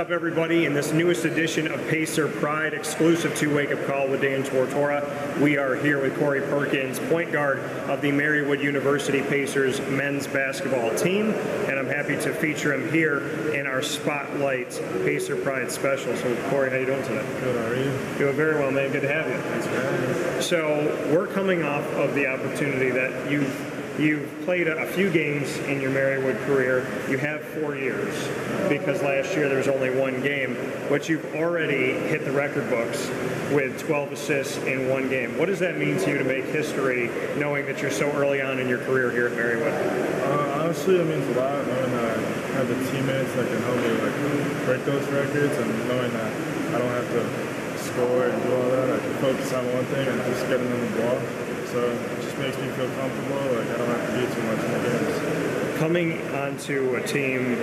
What's up, everybody? In this newest edition of Pacer Pride, exclusive to Wake Up Call with Dan Tortora, we are here with Corey Perkins, point guard of the Marywood University Pacers men's basketball team, and I'm happy to feature him here in our Spotlight Pacer Pride special. So, Corey, how you doing today? Good, how are you? Doing very well, man. Good to have you. Thanks for having me. So, we're coming off of the opportunity that You've played a few games in your Marywood career. You have 4 years because last year there was only one game, but you've already hit the record books with 12 assists in one game. What does that mean to you to make history, knowing that you're so early on in your career here at Marywood? Honestly, it means a lot knowing that I have the teammates that can help me break those records, and knowing that I don't have to score and do all that. I can focus on one thing and just getting them the ball. So it just makes me feel comfortable, I don't have to do too much in the games. Coming onto a team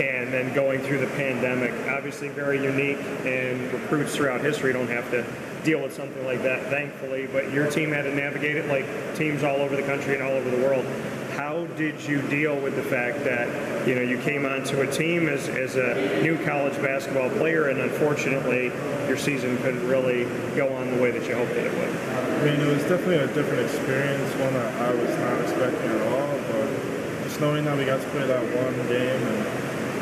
and then going through the pandemic, obviously very unique, and recruits throughout history don't have to deal with something like that, thankfully, but your team had to navigate it like teams all over the country and all over the world. How did you deal with the fact that you came onto a team as a new college basketball player, and unfortunately your season couldn't really go on the way that you hoped that it would? I mean, it was definitely a different experience, one that I was not expecting at all, but just knowing that we got to play that one game and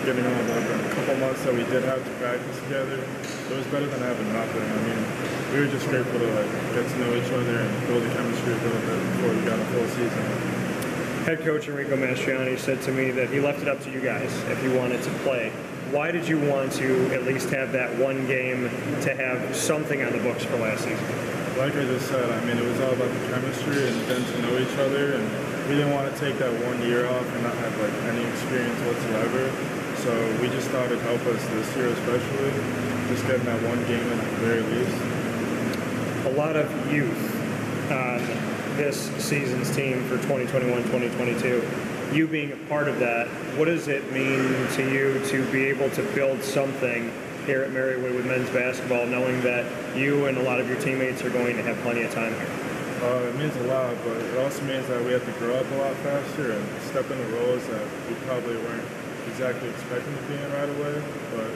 getting on a couple months that we did have to practice together, it was better than having nothing. I mean, we were just grateful to get to know each other and build the chemistry a little bit before we got a full season. Head Coach Enrico Mastroianni said to me that he left it up to you guys if you wanted to play. Why did you want to at least have that one game to have something on the books for last season? Like I just said, I mean, it was all about the chemistry and getting to know each other, and we didn't want to take that 1 year off and not have any experience whatsoever. So we just thought it'd help us this year especially, just getting that one game in at the very least. A lot of youth on this season's team for 2021-2022. You being a part of that, what does it mean to you to be able to build something here at Marywood with men's basketball, knowing that you and a lot of your teammates are going to have plenty of time here? It means a lot, but it also means that we have to grow up a lot faster and step into roles that we probably weren't exactly expecting to be in right away, but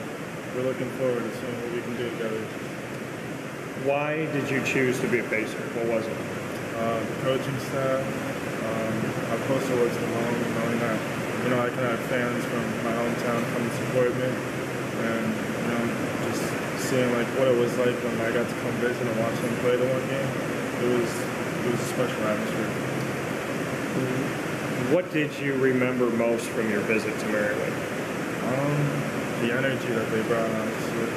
we're looking forward to seeing what we can do together. Why did you choose to be a Pacer? What was it? The coaching staff, how close it was to home, knowing that I can have fans from my hometown come and support me, and just seeing what it was like when I got to come visit and watch them play the one game. It was a special atmosphere. What did you remember most from your visit to Marywood? The energy that they brought, honestly.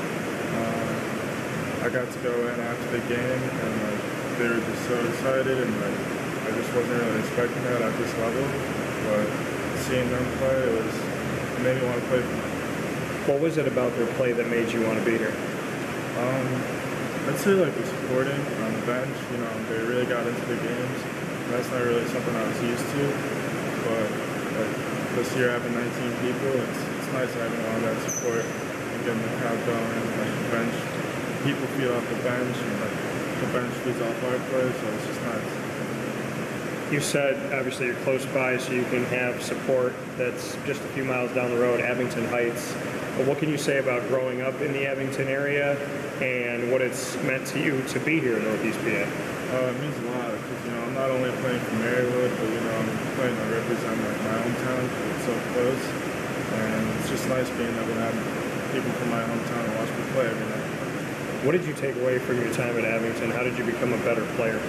I got to go in after the game, and they were just so excited, and I just wasn't really expecting that at this level. But seeing them play, it made me want to play for them. What was it about their play that made you want to be here? I'd say the supporting on the bench. They really got into the games. That's not really something I was used to. But this year having 19 people, it's nice having all that support and getting the crowd going. And the bench, people feed off the bench, and the bench feeds off our play, so it's just nice. You said, obviously, you're close by, so you can have support that's just a few miles down the road, Abington Heights. But what can you say about growing up in the Abington area and what it's meant to you to be here in Northeast PA? It means a lot, because I'm not only playing for Marywood, but I'm playing to represent my hometown, because it's so close. And it's just nice being able to have people from my hometown to watch me play every night. What did you take away from your time at Abington? How did you become a better player?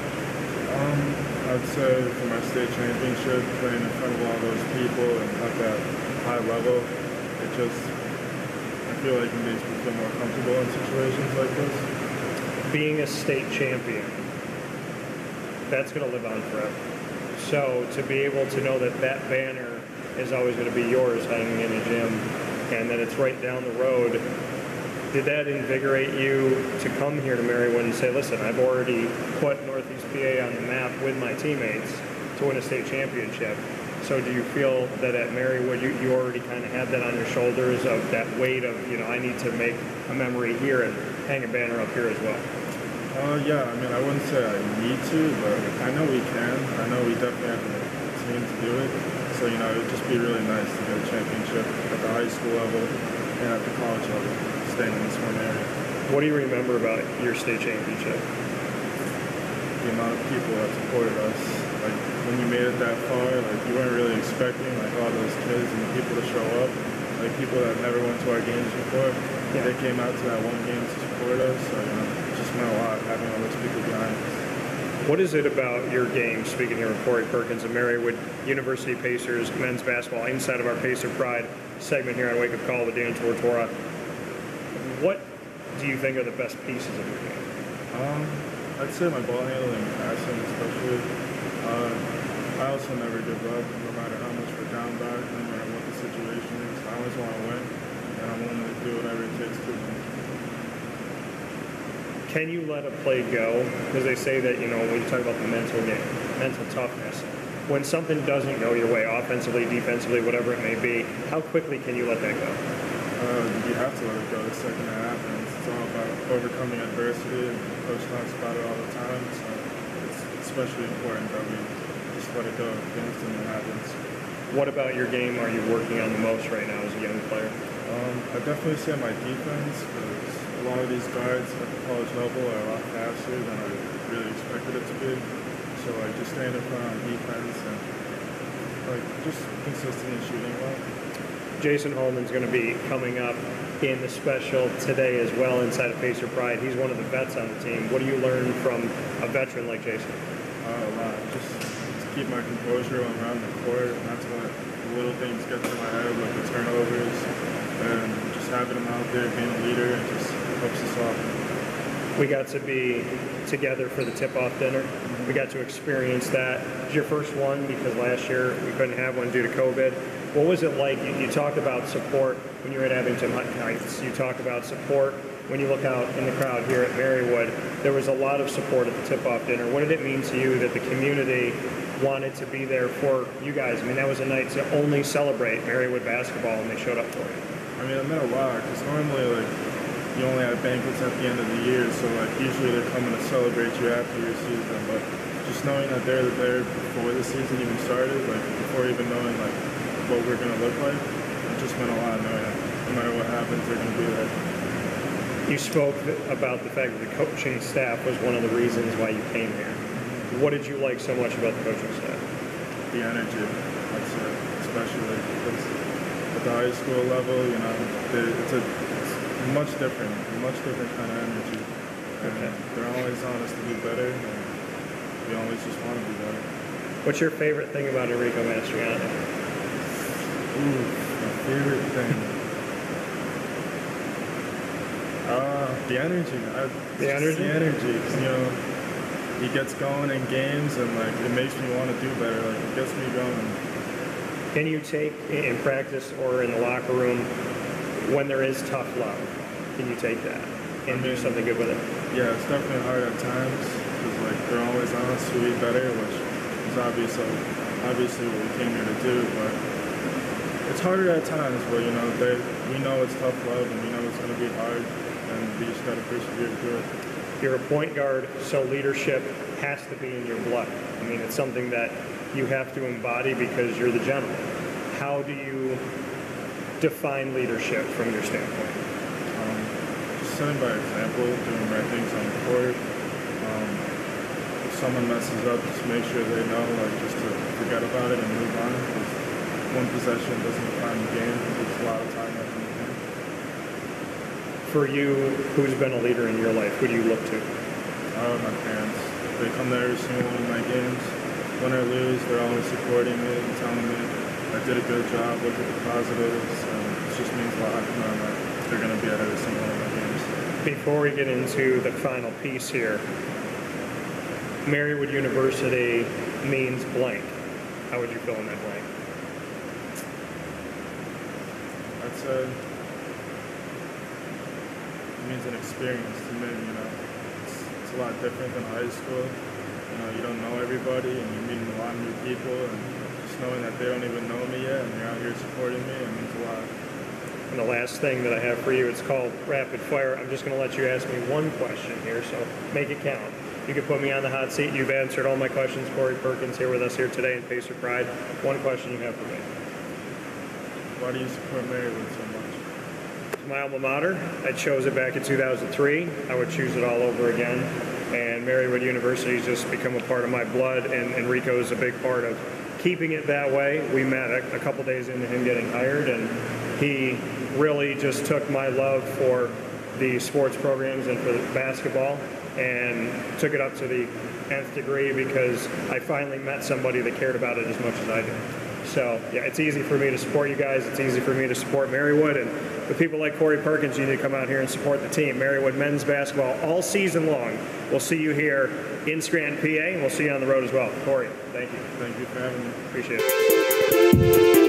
I'd say for my state championship, playing in front of all those people and at that high level, I feel like it makes me feel more comfortable in situations like this. Being a state champion, that's going to live on forever. So to be able to know that that banner is always going to be yours hanging in a gym, and that it's right down the road, did that invigorate you to come here to Marywood and say, listen, I've already put Northeast PA on the map with my teammates to win a state championship? So do you feel that at Marywood you already kind of had that on your shoulders of that weight of, I need to make a memory here and hang a banner up here as well? Yeah, I mean, I wouldn't say I need to, but I know we can. I know we definitely have the team to do it. So, it would just be really nice to get a championship at the high school level and at the college level, staying in this one area. What do you remember about your state championship? The amount of people that supported us. Like, when you made it that far, like, you weren't really expecting, like, all those kids and the people to show up. Like, people that never went to our games before, they came out to that one game to support us. So, you know, it just meant a lot having all those people behind us. What is it about your game, speaking here with Corey Perkins of Marywood University Pacers men's basketball, inside of our Pacer Pride segment here on Wake Up Call with Dan Tortora? What do you think are the best pieces of your game? I'd say my ball handling and passing especially. I also never give up, no matter how much we're down by, no matter what the situation is. I always want to win, and I'm willing to do whatever it takes to win. Can you let a play go? Because they say that, you know, when you talk about the mental game, mental toughness, when something doesn't go your way, offensively, defensively, whatever it may be, how quickly can you let that go? You have to let it go the second it happens. It's all about overcoming adversity, and Coach talks about it all the time, so it's especially important that we just let it go the instant it happens. What about your game are you working on the most right now as a young player? I definitely say my defense, because a lot of these guards at the college level are a lot faster than I really expected it to be. So, like, just staying in front on defense and, like, just consistently shooting well. Jason Holman's going to be coming up in the special today as well inside of Pacer Pride. He's one of the vets on the team. What do you learn from a veteran like Jason? A lot. Just to keep my composure when I'm around the court, not to let little things get to my head, like the turnovers, and just having him out there being a leader, it just helps us all. We got to be together for the TipOff Dinner. We got to experience that. It was your first one because last year we couldn't have one due to COVID. What was it like? You talked about support when you were at Abington Heights. You talk about support when you look out in the crowd here at Marywood. There was a lot of support at the Tip-Off Dinner. What did it mean to you that the community wanted to be there for you guys? I mean, that was a night to only celebrate Marywood basketball, and they showed up for you. I mean, it meant a lot, because normally, like, you only have banquets at the end of the year, so, like, usually they're coming to celebrate you after your season, but just knowing that they're there before the season even started, like, before even knowing, like, what we're going to look like, it just meant a lot knowing that no matter what happens, they're going to be there. You spoke about the fact that the coaching staff was one of the reasons why you came here. What did you like so much about the coaching staff? The energy, I'd say, especially because at the high school level, you know, it's much different kind of energy. And they're always on us to be better, and we always just want to be better. What's your favorite thing about Enrico Mastroianni? My favorite thing. The energy. The energy? The energy. You know, he gets going in games, and, like, it makes me want to do better. Like, it gets me going. Can you take in practice or in the locker room when there is tough love? Can you take that and do something good with it? Yeah, it's definitely hard at times because, like, they're always on us to be better, which is obviously what we came here to do. But it's harder at times. But, you know, we know it's tough love, and we know it's going to be hard, and we just got to persevere through it. You're a point guard, so leadership has to be in your blood. I mean, it's something that you have to embody because you're the gentleman. How do you define leadership from your standpoint? Just setting by example, doing right things on the court. If someone messes up, just make sure they know, like, just to forget about it and move on. Because one possession doesn't define the game. It's a lot of time left in the game. For you, who's been a leader in your life? Who do you look to? My parents. They come to every single one of my games. Win or lose, they're always supporting me and telling me I did a good job, look at the positives, and it just means a lot knowing that they're going to be at every single one of my games. Before we get into the final piece here, Marywood University means blank. How would you fill in that blank? I'd say it means an experience to me, you know. It's a lot different than high school. You know, you don't know everybody, and you're meeting a lot of new people, and just knowing that they don't even know me yet, and they're out here supporting me, it means a lot. And the last thing that I have for you, it's called rapid fire. I'm just going to let you ask me one question here, so make it count. You can put me on the hot seat. You've answered all my questions. Corey Perkins here with us here today in Pacer Pride. One question you have for me. Why do you support Marywood so much? my alma mater. I chose it back in 2003. I would choose it all over again. And Marywood University has just become a part of my blood, and Enrico is a big part of keeping it that way. We met a couple days into him getting hired, and he really just took my love for the sports programs and for basketball and took it up to the nth degree, because I finally met somebody that cared about it as much as I do. So yeah, it's easy for me to support you guys. It's easy for me to support Marywood, and with people like Corey Perkins, you need to come out here and support the team. Marywood men's basketball all season long. We'll see you here in Scranton, PA, and we'll see you on the road as well. Corey, thank you. Thank you for having me. Appreciate it.